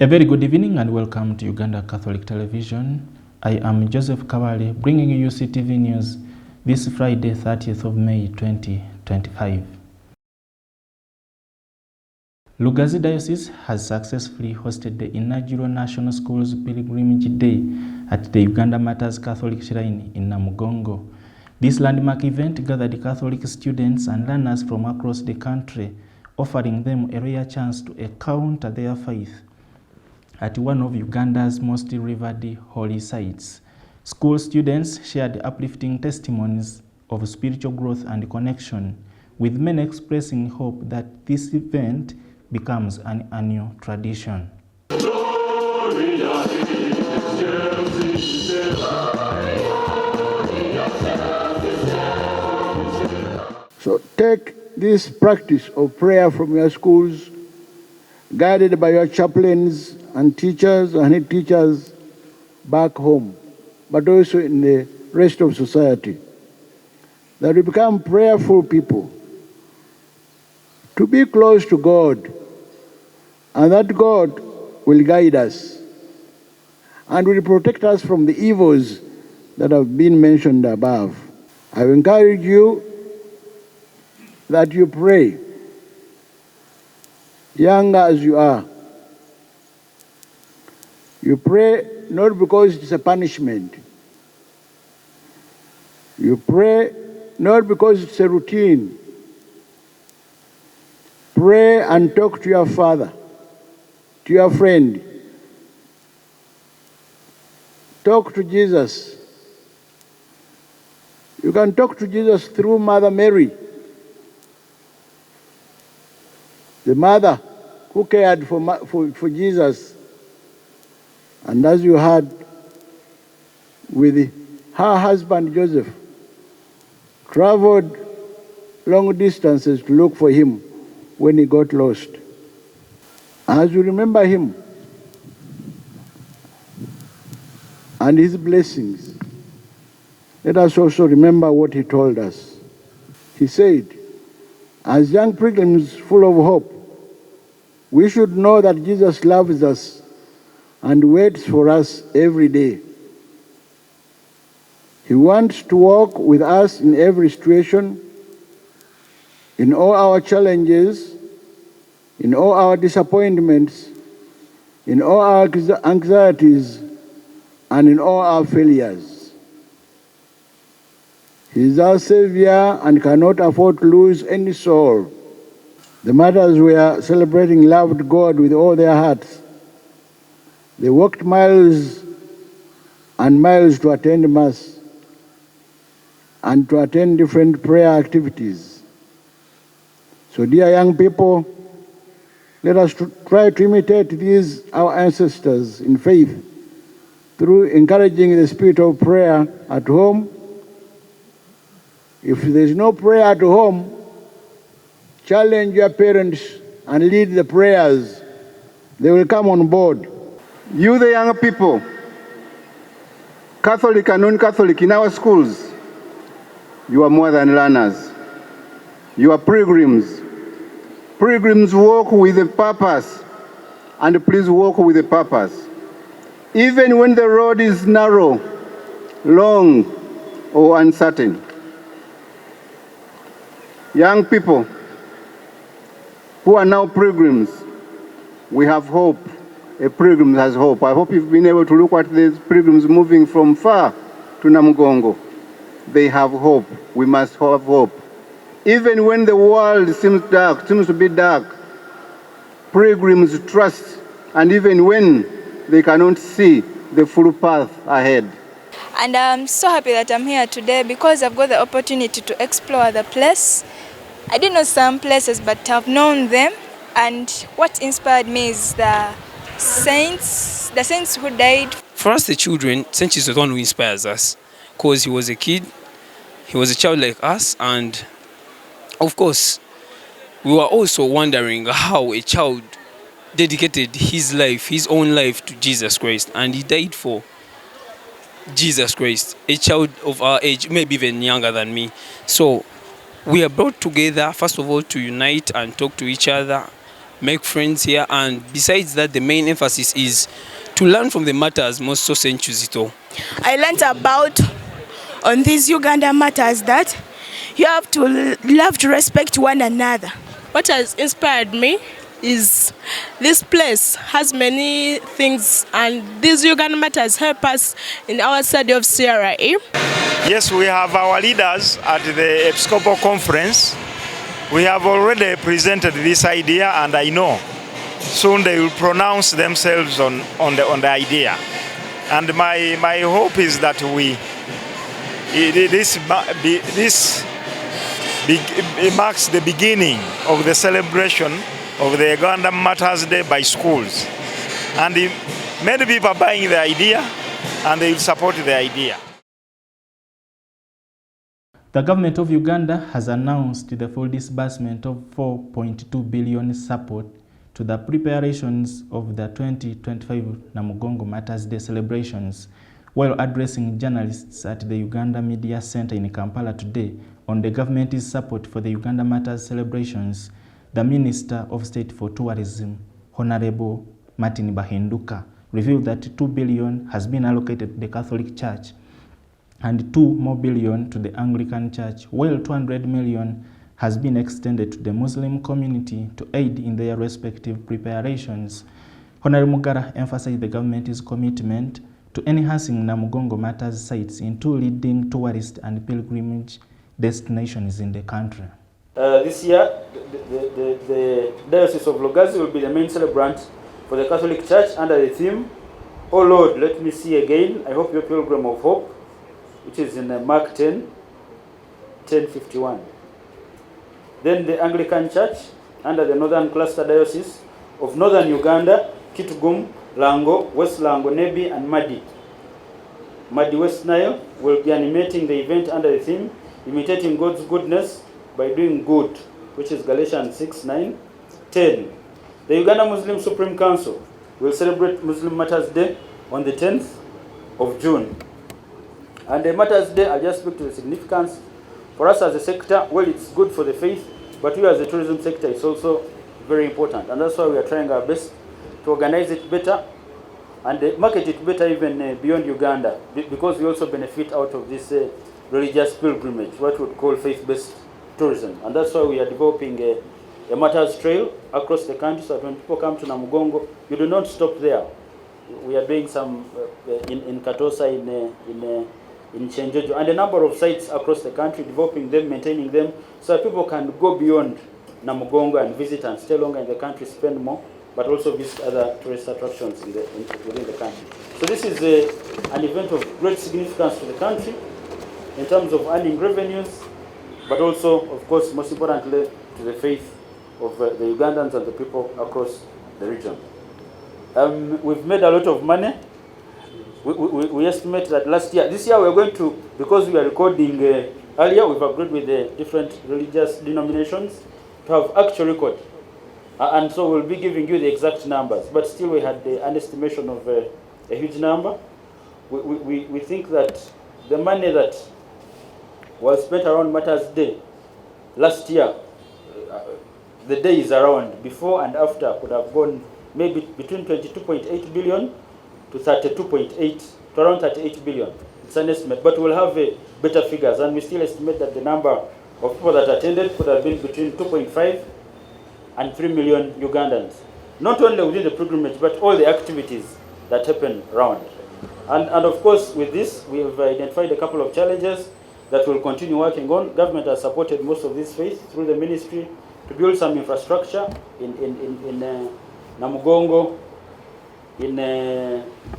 A very good evening and welcome to Uganda Catholic Television. I am Joseph Kawale bringing you Uctv news this Friday 30th of May 2025. Lugazi Diocese has successfully hosted the inaugural National Schools Pilgrimage Day at the Uganda Matters Catholic Shrine in Namugongo. This landmark event gathered Catholic students and learners from across the country, offering them a rare chance to encounter their faith at one of Uganda's most revered holy sites. School students shared uplifting testimonies of spiritual growth and connection, with many expressing hope that this event becomes an annual tradition. So take this practice of prayer from your schools, guided by your chaplains and teachers and head teachers back home, but also in the rest of society, that we become prayerful people, to be close to God, and that God will guide us and will protect us from the evils that have been mentioned above. I encourage you that you pray, young as you are. You pray not because it's a punishment. You pray not because it's a routine. Pray and talk to your father, to your friend. Talk to Jesus. You can talk to Jesus through Mother Mary, the mother who cared for Jesus. And as you heard, with her husband Joseph, traveled long distances to look for him when he got lost. As you remember him and his blessings, let us also remember what he told us. He said, as young pilgrims full of hope, we should know that Jesus loves us and waits for us every day. He wants to walk with us in every situation, in all our challenges, in all our disappointments, in all our anxieties, and in all our failures. He is our Savior and cannot afford to lose any soul. The martyrs were celebrating loved God with all their hearts. They walked miles and miles to attend Mass and to attend different prayer activities. So, dear young people, let us try to imitate these, our ancestors, in faith through encouraging the spirit of prayer at home. If there is no prayer at home, challenge your parents and lead the prayers. They will come on board. You, the young people, Catholic and non-Catholic in our schools, you are more than learners. You are pilgrims. Pilgrims walk with a purpose, and please walk with a purpose. Even when the road is narrow, long, or uncertain. Young people who are now pilgrims, we have hope. A pilgrim has hope. I hope you've been able to look at these pilgrims moving from far to Namugongo. They have hope. We must have hope. Even when the world seems to be dark, pilgrims trust, and even when they cannot see the full path ahead. And I'm so happy that I'm here today because I've got the opportunity to explore the place. I didn't know some places, but I've known them. And what inspired me is the saints who died. For us, the children, Saint Jesus is the one who inspires us, because he was a kid, he was a child like us, and of course, we were also wondering how a child dedicated his life, his own life, to Jesus Christ, and he died for Jesus Christ, a child of our age, maybe even younger than me. So we are brought together, first of all, to unite and talk to each other, make friends here, and besides that, the main emphasis is to learn from the matters most so senchuzito. I learned about on these Uganda matters that you have to love to respect one another. What has inspired me is this place has many things, and these Uganda matters help us in our study of CRE. Yes, we have our leaders at the Episcopal Conference. We have already presented this idea, and I know soon they will pronounce themselves on the idea. And my hope is that it marks the beginning of the celebration of the Uganda Matters Day by schools. And many people are buying the idea, and they will support the idea. The government of Uganda has announced the full disbursement of 4.2 billion support to the preparations of the 2025 Namugongo Matters Day celebrations. While addressing journalists at the Uganda Media Center in Kampala today on the government's support for the Uganda Matters celebrations, the Minister of State for Tourism, Honorable Martin Bahinduka, revealed that 2 billion has been allocated to the Catholic Church and 2 more billion to the Anglican Church, while 200 million has been extended to the Muslim community to aid in their respective preparations. Honorable Mugara emphasized the government's commitment to enhancing Namugongo Matters sites in 2 leading tourist and pilgrimage destinations in the country. This year, the Diocese of Lugazi will be the main celebrant for the Catholic Church under the theme, "Oh Lord, let me see again. I hope you're pilgrim of hope," which is in Mark 10:51. Then the Anglican Church under the Northern Cluster Diocese of Northern Uganda, Kitgum, Lango, West Lango, Nebi, and Madi. Madi West Nile will be animating the event under the theme, "Imitating God's Goodness by Doing Good," which is Galatians 6:9-10. The Uganda Muslim Supreme Council will celebrate Muslim Matters Day on the 10th of June. And the Matters Day, I'll just speak to the significance. For us as a sector, well, it's good for the faith, but we as the tourism sector, it's also very important. And that's why we are trying our best to organize it better and market it better even beyond Uganda, because we also benefit out of this religious pilgrimage, what we would call faith-based tourism. And that's why we are developing a Matters Trail across the country, so that when people come to Namugongo, you do not stop there. We are doing some in Katosa, in Chenjojo, and a number of sites across the country, developing them, maintaining them, so that people can go beyond Namugongo and visit and stay longer in the country, spend more, but also visit other tourist attractions within the country. So this is an event of great significance to the country in terms of earning revenues, but also, of course, most importantly, to the faith of the Ugandans and the people across the region. We've made a lot of money. We estimate that this year we're going to, because we are recording earlier, we've agreed with the different religious denominations to have actual record. And so we'll be giving you the exact numbers, but still we had an estimation of a huge number. We think that the money that was spent around Matters Day last year, the days around before and after could have gone maybe between 22.8 billion to 32.8 to around 38 billion. It's an estimate, but we'll have better figures, and we still estimate that the number of people that attended could have been between 2.5 and 3 million Ugandans, not only within the pilgrimage, but all the activities that happen around. And of course, with this, we have identified a couple of challenges that we'll continue working on. Government has supported most of this faith through the ministry to build some infrastructure in Namugongo,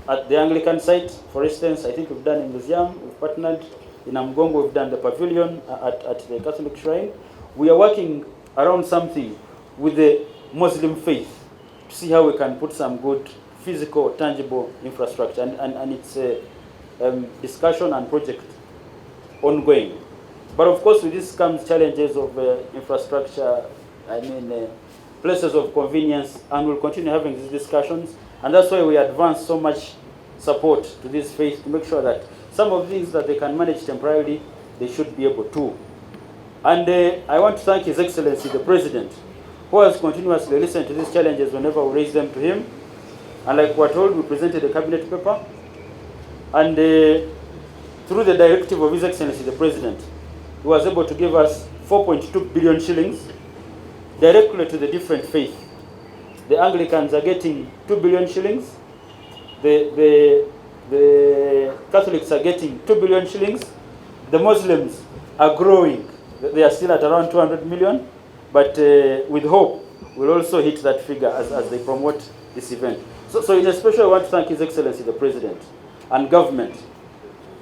at the Anglican site, for instance. I think we've done in museum, we've partnered in Namugongo, we've done the pavilion at the Catholic shrine. We are working around something with the Muslim faith to see how we can put some good physical, tangible infrastructure, and it's a discussion and project ongoing. But of course, with this comes challenges of infrastructure, places of convenience, and we'll continue having these discussions. And that's why we advance so much support to this faith, to make sure that some of things that they can manage temporarily, they should be able to. And I want to thank His Excellency, the President, who has continuously listened to these challenges whenever we raise them to him. And like we're told, we presented a cabinet paper. And through the directive of His Excellency the President, he was able to give us 4.2 billion shillings directly to the different faiths. The Anglicans are getting 2 billion shillings. The Catholics are getting 2 billion shillings. The Muslims are growing. They are still at around 200 million. But with hope, we'll also hit that figure as they promote this event. So in a special, I want to thank His Excellency the President and government.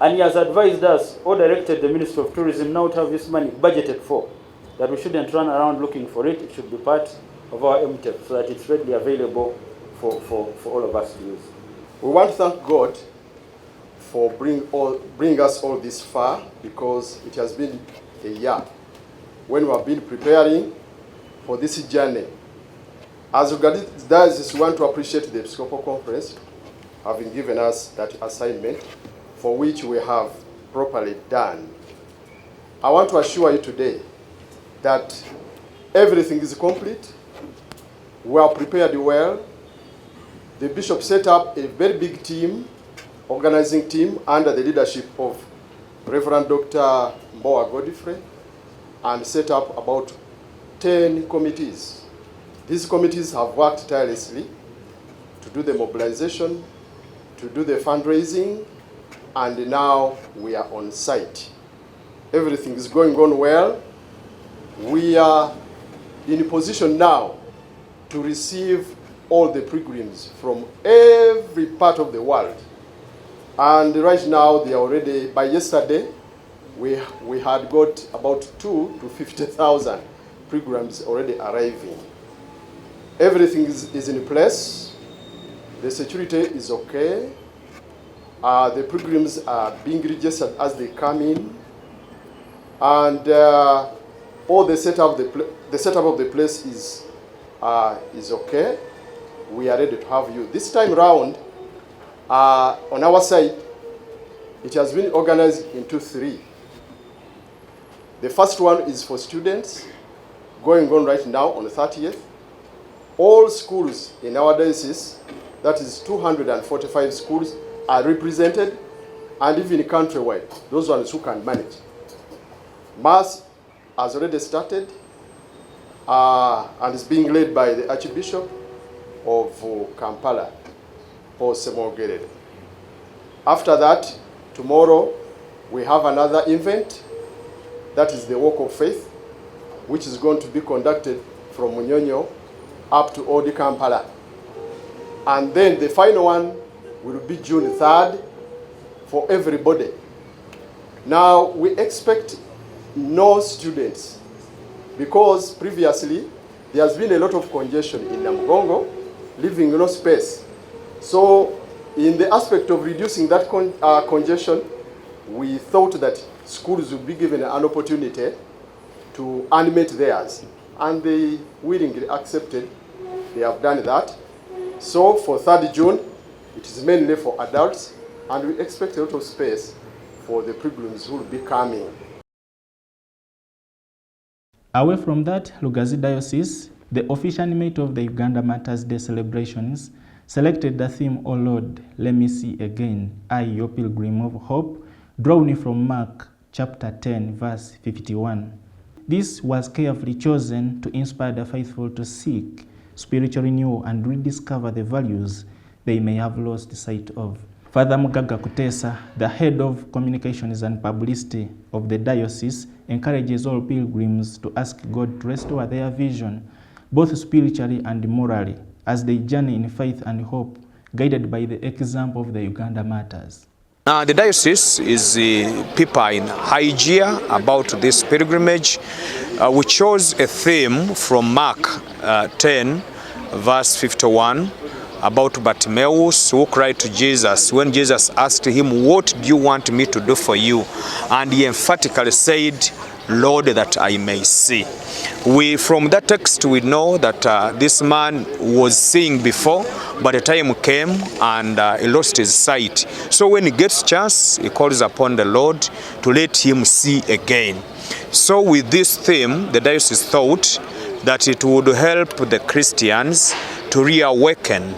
And he has advised us, or directed the Ministry of Tourism now to have this money budgeted for, that we shouldn't run around looking for it. It should be part of our MTEP so that it's readily available for all of us to use. We want to thank God for bring us all this far, because it has been a year when we have been preparing for this journey. As regards this, we want to appreciate the Episcopal Conference having given us that assignment, for which we have properly done. I want to assure you today that everything is complete. We are prepared well. The Bishop set up a very big team, organizing team, under the leadership of Reverend Dr. Mboa Godfrey, and set up about 10 committees. These committees have worked tirelessly to do the mobilization, to do the fundraising, and now we are on site. Everything is going on well. We are in a position now to receive all the pilgrims from every part of the world. And right now, they are already, by yesterday, we had got about 2 to 50,000 pilgrims already arriving. Everything is in place. The security is okay. The pilgrims are being registered as they come in. And all the setup of the place is okay. We are ready to have you. This time round, on our side, it has been organized into 3. The first one is for students, going on right now on the 30th. All schools in our diocese, that is 245 schools, are represented, and even countrywide, those ones who can manage. Mass has already started and is being led by the Archbishop of Kampala, Paul Semogerere. After that, tomorrow, we have another event, that is the Walk of Faith, which is going to be conducted from Munyonyo up to Odi Kampala. And then the final one will be June 3rd for everybody. Now, we expect no students, because previously there has been a lot of congestion in Namugongo, leaving no space. So in the aspect of reducing that congestion, we thought that schools would be given an opportunity to animate theirs, and they willingly accepted. They have done that. So for 3rd June, it is mainly for adults, and we expect a lot of space for the pilgrims who will be coming. Away from that, Lugazi Diocese, the official animator of the Uganda Matters Day celebrations, selected the theme, "O Lord, let me see again, I, your pilgrim of hope," drawn from Mark chapter 10, verse 51. This was carefully chosen to inspire the faithful to seek spiritual renewal and rediscover the values they may have lost sight of. Father Mugaga Kutesa, the head of communications and publicity of the diocese, encourages all pilgrims to ask God to restore their vision, both spiritually and morally, as they journey in faith and hope, guided by the example of the Uganda Matters. The diocese is people in high gear about this pilgrimage. We chose a theme from Mark 10, verse 51, about Bartimaeus, who cried to Jesus when Jesus asked him, "What do you want me to do for you?" And he emphatically said, "Lord, that I may see." From that text, we know that this man was seeing before, but the time came and he lost his sight. So when he gets chance, he calls upon the Lord to let him see again. So with this theme, the diocese thought that it would help the Christians to reawaken,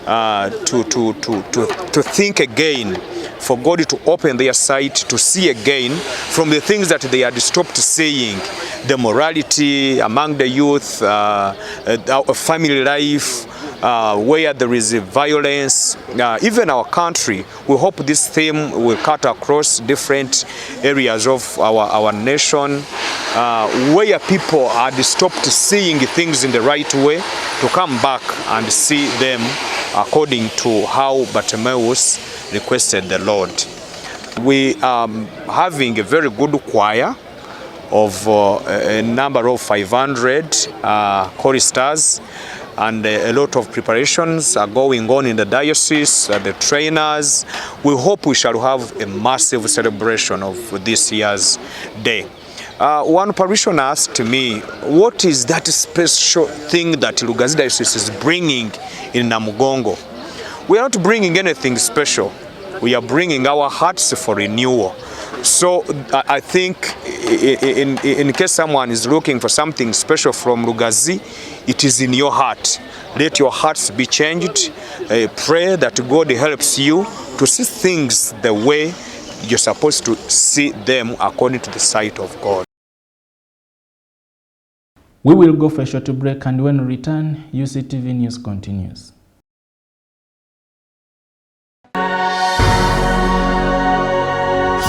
to think again, for God to open their sight to see again from the things that they had stopped seeing, the morality among the youth, family life, where there is violence, even our country. We hope this theme will cut across different areas of our nation, where people had stopped seeing things in the right way, to come back and see them according to how Bartimaeus requested the Lord. We are having a very good choir of a number of 500 choristers, and a lot of preparations are going on in the diocese, the trainers. We hope we shall have a massive celebration of this year's day. One parishioner asked me, what is that special thing that Lugazi Diocese is bringing in Namugongo? We are not bringing anything special. We are bringing our hearts for renewal. So I think in case someone is looking for something special from Lugazi, it is in your heart. Let your hearts be changed. Pray that God helps you to see things the way you're supposed to see them according to the sight of God. We will go for a short break, and when we return, UCTV News continues.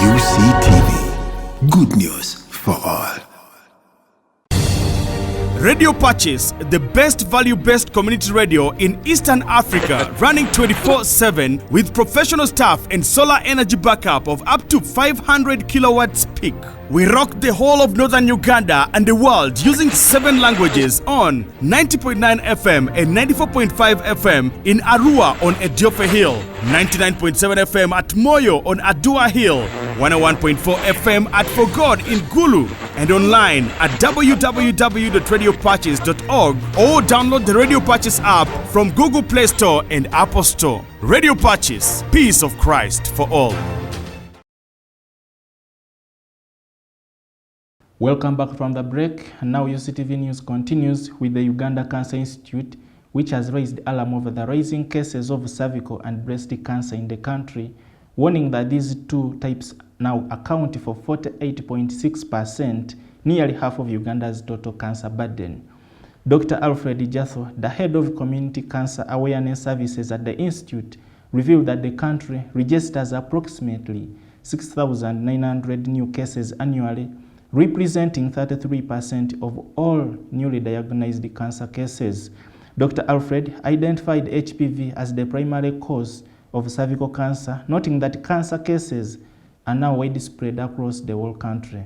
UCTV, good news for all. Radio Purchase, the best value-based community radio in Eastern Africa, running 24/7 with professional staff and solar energy backup of up to 500 kilowatts peak. We rock the whole of northern Uganda and the world using 7 languages on 90.9 FM and 94.5 FM in Arua on Ediofe Hill, 99.7 FM at Moyo on Adua Hill, 101.4 FM at Fogod in Gulu, and online at www.radiopurchase.org, or download the Radio Purchase app from Google Play Store and Apple Store. Radio Purchase, peace of Christ for all. Welcome back from the break. Now UCTV News continues with the Uganda Cancer Institute, which has raised alarm over the rising cases of cervical and breast cancer in the country, warning that these two types now account for 48.6%, nearly half of Uganda's total cancer burden. Dr. Alfred Jatho, the head of Community Cancer Awareness Services at the Institute, revealed that the country registers approximately 6,900 new cases annually, representing 33% of all newly diagnosed cancer cases. Dr. Alfred identified HPV as the primary cause of cervical cancer, noting that cancer cases are now widespread across the whole country.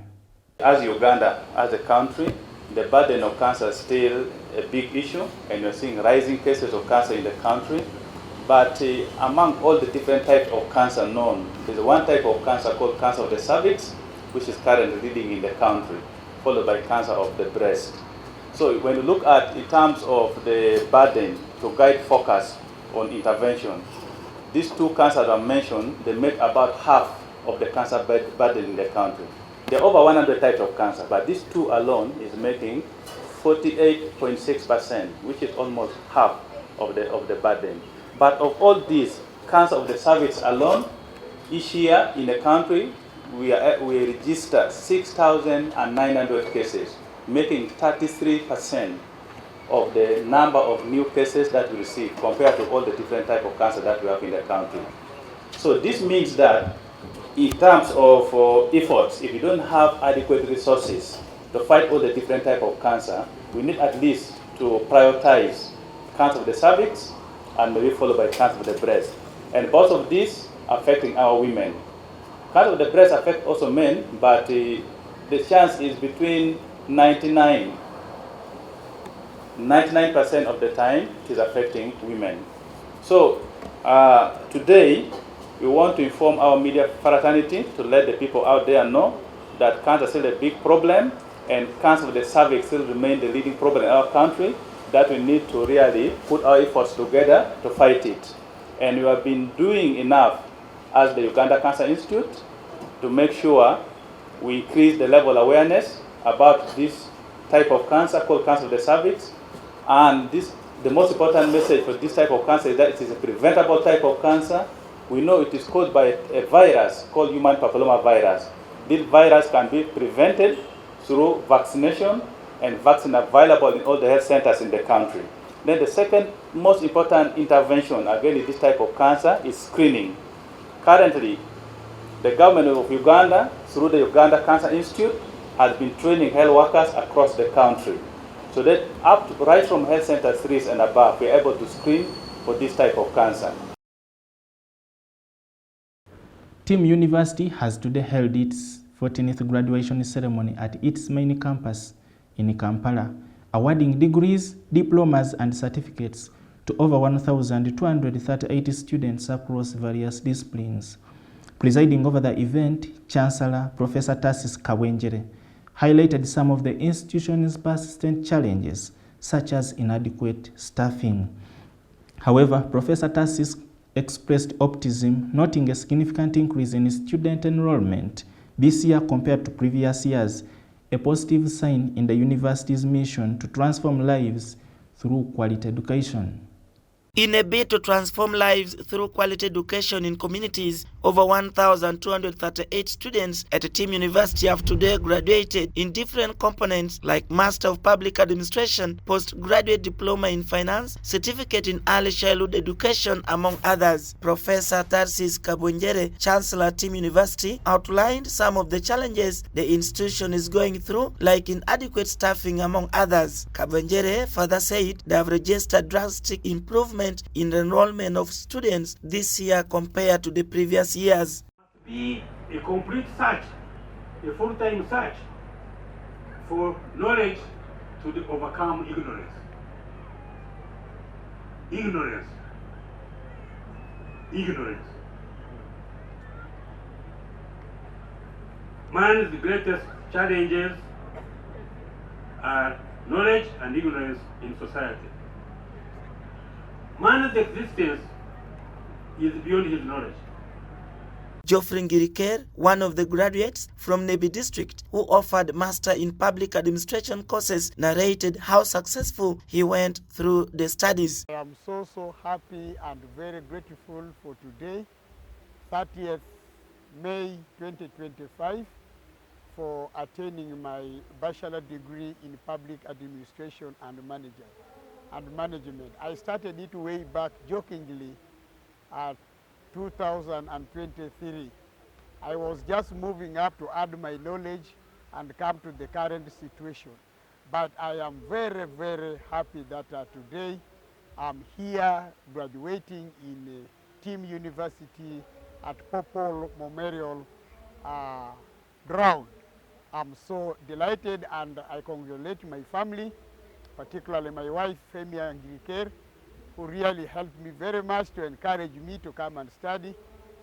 As Uganda, as a country, the burden of cancer is still a big issue, and we're seeing rising cases of cancer in the country. But among all the different types of cancer known, there's one type of cancer called cancer of the cervix, which is currently leading in the country, followed by cancer of the breast. So when you look at in terms of the burden to guide focus on intervention, these two cancers I mentioned, they make about half of the cancer burden in the country. There are over 100 types of cancer, but these two alone is making 48.6%, which is almost half of the burden. But of all these, cancer of the cervix alone, each year in the country, we register 6,900 cases, making 33% of the number of new cases that we receive compared to all the different types of cancer that we have in the country. So this means that in terms of efforts, if you don't have adequate resources to fight all the different types of cancer, we need at least to prioritize cancer of the cervix and maybe followed by cancer of the breast. And both of these affecting our women. Cancer of the breast affects also men, but the chance is between 99% of the time it is affecting women. So today we want to inform our media fraternity to let the people out there know that cancer is still a big problem, and cancer of the cervix still remains the leading problem in our country, that we need to really put our efforts together to fight it. And we have been doing enough as the Uganda Cancer Institute to make sure we increase the level of awareness about this type of cancer called cancer of the cervix. And the most important message for this type of cancer is that it is a preventable type of cancer. We know it is caused by a virus called human papilloma virus. This virus can be prevented through vaccination, and vaccines are available in all the health centers in the country. Then the second most important intervention against this type of cancer is screening. Currently, the government of Uganda, through the Uganda Cancer Institute, has been training health workers across the country. So that right from health center 3 and above, we're able to screen for this type of cancer. Team University has today held its 14th graduation ceremony at its main campus in Kampala, awarding degrees, diplomas, and certificates to over 1,238 students across various disciplines. Presiding over the event, Chancellor Professor Tarsis Kabwenjere highlighted some of the institution's persistent challenges, such as inadequate staffing. However, Professor Tarsis expressed optimism, noting a significant increase in student enrollment this year compared to previous years, a positive sign in the university's mission to transform lives through quality education. In a bid to transform lives through quality education in communities, over 1,238 students at a Team University have today graduated in different components like Master of Public Administration, Postgraduate Diploma in Finance, Certificate in Early Childhood Education, among others. Professor Tarsis Kabwenjere, Chancellor Team University, outlined some of the challenges the institution is going through, like inadequate staffing, among others. Kabwenjere further said they have registered drastic improvement in the enrollment of students this year compared to the previous years. Be a complete search, a full-time search for knowledge to overcome ignorance. Ignorance. Man's greatest challenges are knowledge and ignorance in society. Man's existence is beyond his knowledge. Geoffrey Ngiriker, one of the graduates from Nebi District who offered Master in Public Administration courses, narrated how successful he went through the studies. I am so happy and very grateful for today, 30th May 2025, for attaining my bachelor degree in Public Administration and Management. I started it way back jokingly at 2023. I was just moving up to add my knowledge and come to the current situation. But I am very happy that today I'm here graduating in Team University at Popol Memorial Ground. I'm so delighted and I congratulate my family, particularly my wife, Femia Ngiriker, who really helped me very much to encourage me to come and study,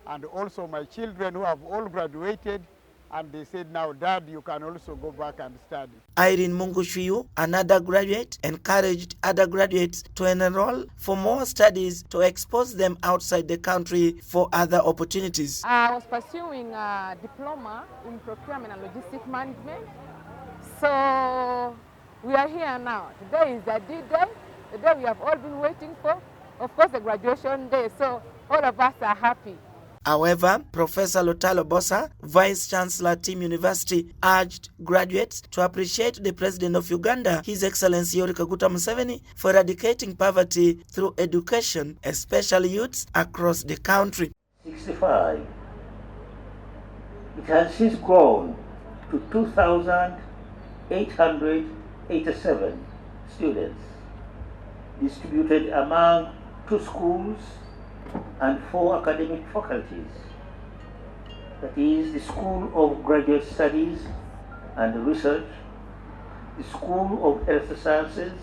and also my children who have all graduated, and they said, now, Dad, you can also go back and study. Irene Mungushiyu, another graduate, encouraged other graduates to enroll for more studies to expose them outside the country for other opportunities. I was pursuing a diploma in procurement and logistic management, so we are here now. Today is the D-Day, the day we have all been waiting for. Of course, the graduation day, so all of us are happy. However, Professor Lotalo Bosa, Vice Chancellor Team University, urged graduates to appreciate the President of Uganda, His Excellency Yoweri Kaguta Museveni, for eradicating poverty through education, especially youths across the country. 65. It has since grown to 2,887 students, distributed among 2 schools and 4 academic faculties. That is the School of Graduate Studies and Research, the School of Health Sciences,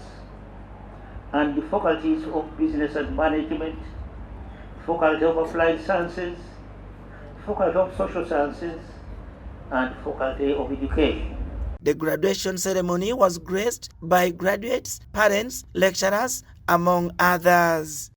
and the Faculties of Business and Management, Faculty of Applied Sciences, Faculty of Social Sciences, and Faculty of Education. The graduation ceremony was graced by graduates, parents, lecturers, among others.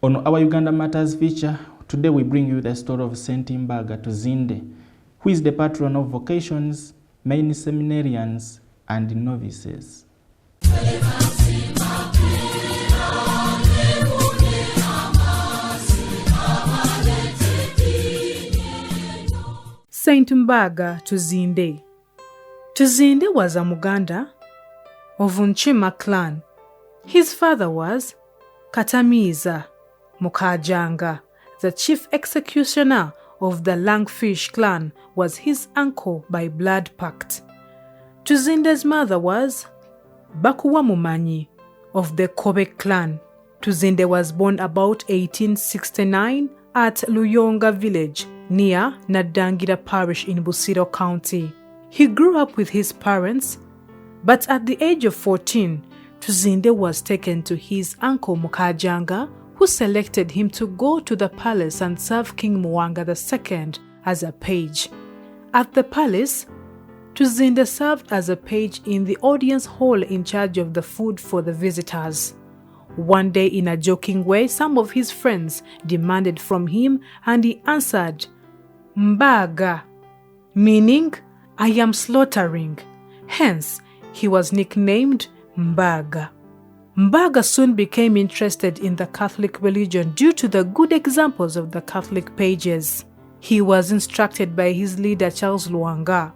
On our Uganda Matters feature, today we bring you the story of Saint Mbaga Tuzinde, who is the patron of vocations, many seminarians, and novices. Saint Mbaga Tuzinde. Tuzinde was a Muganda of Unchima clan. His father was Katamiza Mukajanga. The chief executioner of the Langfish clan was his uncle by blood pact. Tuzinde's mother was Bakuwa Mumanyi of the Kobe clan. Tuzinde was born about 1869 at Luyonga village near Nadangira parish in Busiro County. He grew up with his parents, but at the age of 14, Tuzinde was taken to his uncle Mukajanga, who selected him to go to the palace and serve King Mwanga II as a page. At the palace, Tuzinde served as a page in the audience hall in charge of the food for the visitors. One day, in a joking way, some of his friends demanded from him, and he answered, Mbaga, meaning, I am slaughtering. Hence, he was nicknamed Mbaga. Mbaga soon became interested in the Catholic religion due to the good examples of the Catholic pages. He was instructed by his leader Charles Luanga.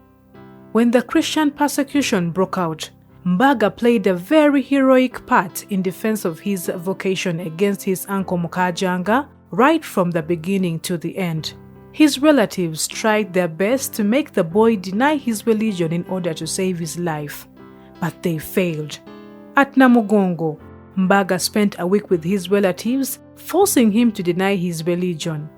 When the Christian persecution broke out, Mbaga played a very heroic part in defense of his vocation against his uncle Mukajanga right from the beginning to the end. His relatives tried their best to make the boy deny his religion in order to save his life, but they failed. At Namugongo, Mbaga spent a week with his relatives, forcing him to deny his religion.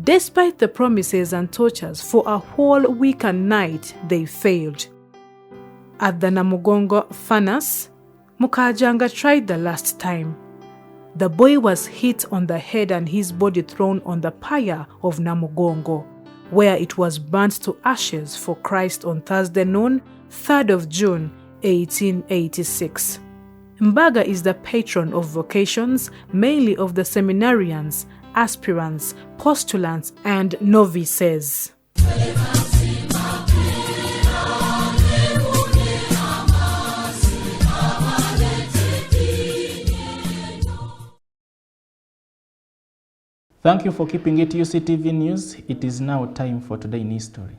Despite the promises and tortures for a whole week and night, they failed. At the Namugongo furnace, Mukajanga tried the last time. The boy was hit on the head and his body thrown on the pyre of Namugongo, where it was burnt to ashes for Christ on Thursday noon, 3rd of June, 1886. Mbaga is the patron of vocations, mainly of the seminarians, aspirants, postulants, and novices. Thank you for keeping it UCTV News. It is now time for Today in History.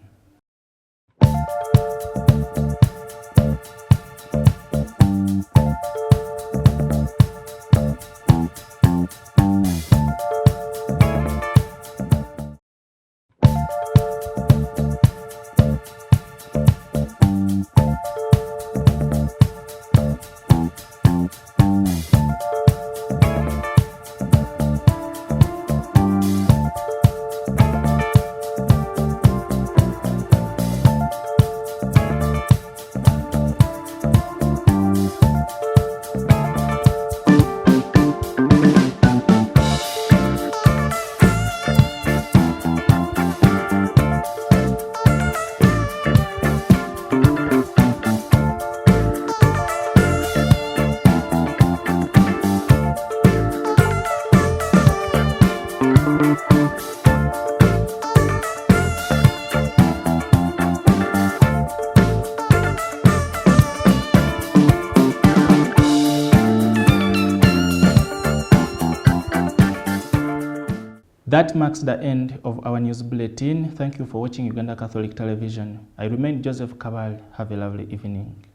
That marks the end of our news bulletin. Thank you for watching Uganda Catholic Television. I remain Joseph Kabal. Have a lovely evening.